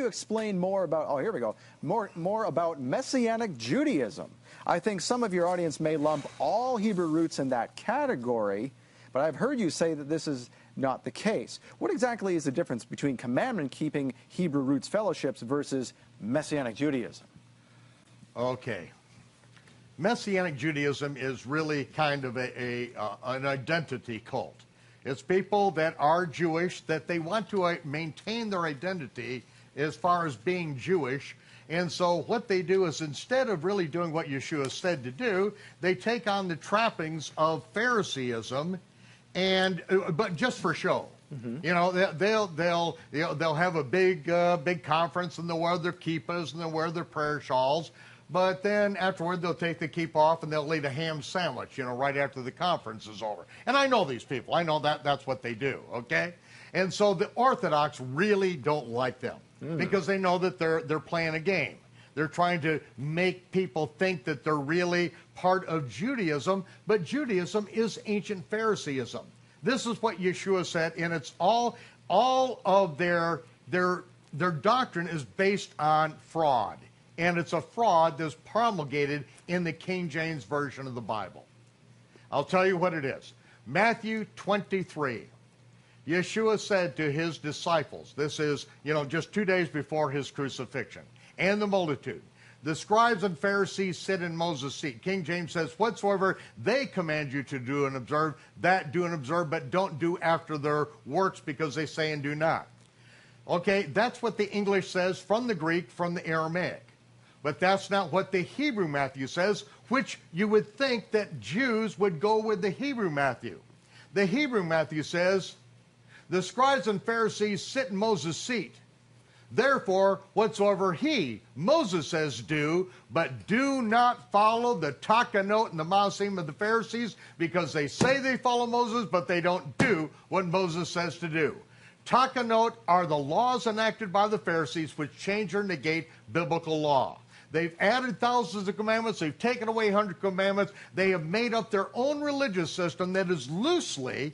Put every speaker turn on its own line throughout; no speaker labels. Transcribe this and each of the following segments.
you explain more about, oh, here we go, more about Messianic Judaism? I think some of your audience may lump all Hebrew roots in that category, but I've heard you say that this is not the case. What exactly is the difference between commandment-keeping Hebrew roots fellowships versus Messianic Judaism?
Okay. Messianic Judaism is really kind of an identity cult. It's people that are Jewish, that they want to maintain their identity as far as being Jewish. And so what they do is, instead of really doing what Yahshua said to do, they take on the trappings of Phariseeism, but just for show. Mm-hmm. You know, they'll have a big conference, and they'll wear their kippahs and they'll wear their prayer shawls. But then afterward, they'll take the kippah off and they'll eat a ham sandwich, you know, right after the conference is over. And I know these people. I know that's what they do, okay? And so the Orthodox really don't like them because they know that they're playing a game. They're trying to make people think that they're really part of Judaism, but Judaism is ancient Phariseeism. This is what Yahshua said, and it's all of their doctrine is based on fraud. And it's a fraud that's promulgated in the King James Version of the Bible. I'll tell you what it is. Matthew 23. Yeshua said to his disciples, this is, you know, just 2 days before his crucifixion, and the multitude, the scribes and Pharisees sit in Moses' seat. King James says, whatsoever they command you to do and observe, that do and observe, but don't do after their works, because they say and do not. Okay, that's what the English says from the Greek, from the Aramaic. But that's not what the Hebrew Matthew says, which you would think that Jews would go with the Hebrew Matthew. The Hebrew Matthew says, the scribes and Pharisees sit in Moses' seat. Therefore, whatsoever he, Moses, says do, but do not follow the takanot and the maasim of the Pharisees, because they say they follow Moses, but they don't do what Moses says to do. Takanot are the laws enacted by the Pharisees which change or negate biblical law. They've added thousands of commandments. They've taken away 100 commandments. They have made up their own religious system that is loosely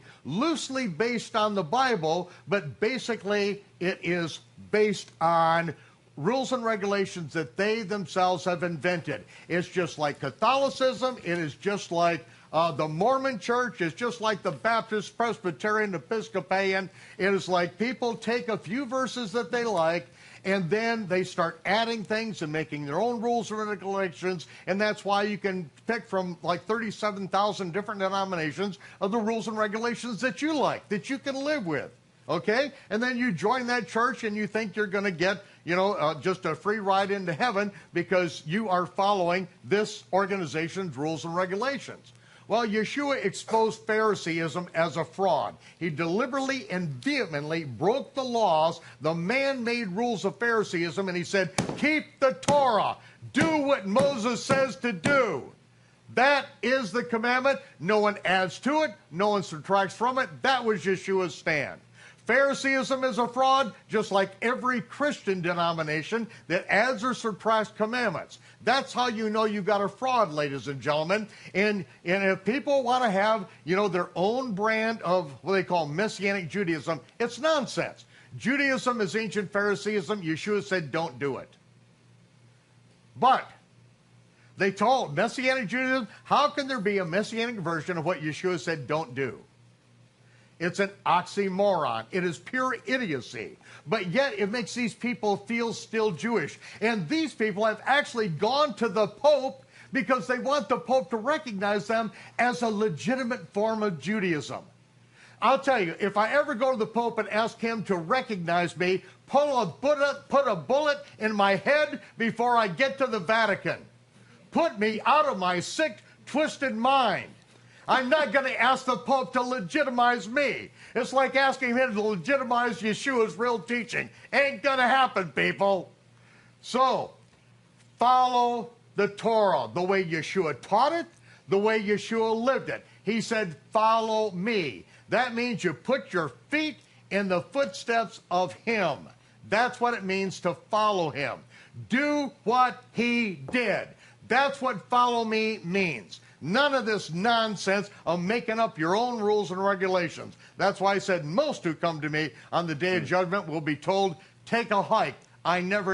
based on the Bible, but basically it is based on rules and regulations that they themselves have invented. It's just like Catholicism. It is just like the Mormon Church. It's just like the Baptist, Presbyterian, Episcopalian. It is like people take a few verses that they like, and then they start adding things and making their own rules and regulations, and that's why you can pick from like 37,000 different denominations of the rules and regulations that you like, that you can live with, okay? And then you join that church and you think you're going to get, you know, just a free ride into heaven because you are following this organization's rules and regulations. Well, Yeshua exposed Phariseeism as a fraud. He deliberately and vehemently broke the laws, the man-made rules of Phariseeism, and he said, keep the Torah. Do what Moses says to do. That is the commandment. No one adds to it. No one subtracts from it. That was Yeshua's stand. Phariseeism is a fraud, just like every Christian denomination that adds or subtracts commandments. That's how you know you've got a fraud, ladies and gentlemen. And if people want to have, you know, their own brand of what they call Messianic Judaism, it's nonsense. Judaism is ancient Phariseeism. Yeshua said, don't do it. But they told Messianic Judaism, how can there be a Messianic version of what Yeshua said, don't do? It's an oxymoron. It is pure idiocy. But yet it makes these people feel still Jewish. And these people have actually gone to the Pope because they want the Pope to recognize them as a legitimate form of Judaism. I'll tell you, if I ever go to the Pope and ask him to recognize me, put a bullet in my head before I get to the Vatican. Put me out of my sick, twisted mind. I'm not going to ask the Pope to legitimize me. It's like asking him to legitimize Yeshua's real teaching. Ain't going to happen, people. So, follow the Torah the way Yeshua taught it, the way Yeshua lived it. He said, follow me. That means you put your feet in the footsteps of him. That's what it means to follow him. Do what he did. That's what follow me means. None of this nonsense of making up your own rules and regulations. That's why I said most who come to me on the day of judgment will be told, take a hike I never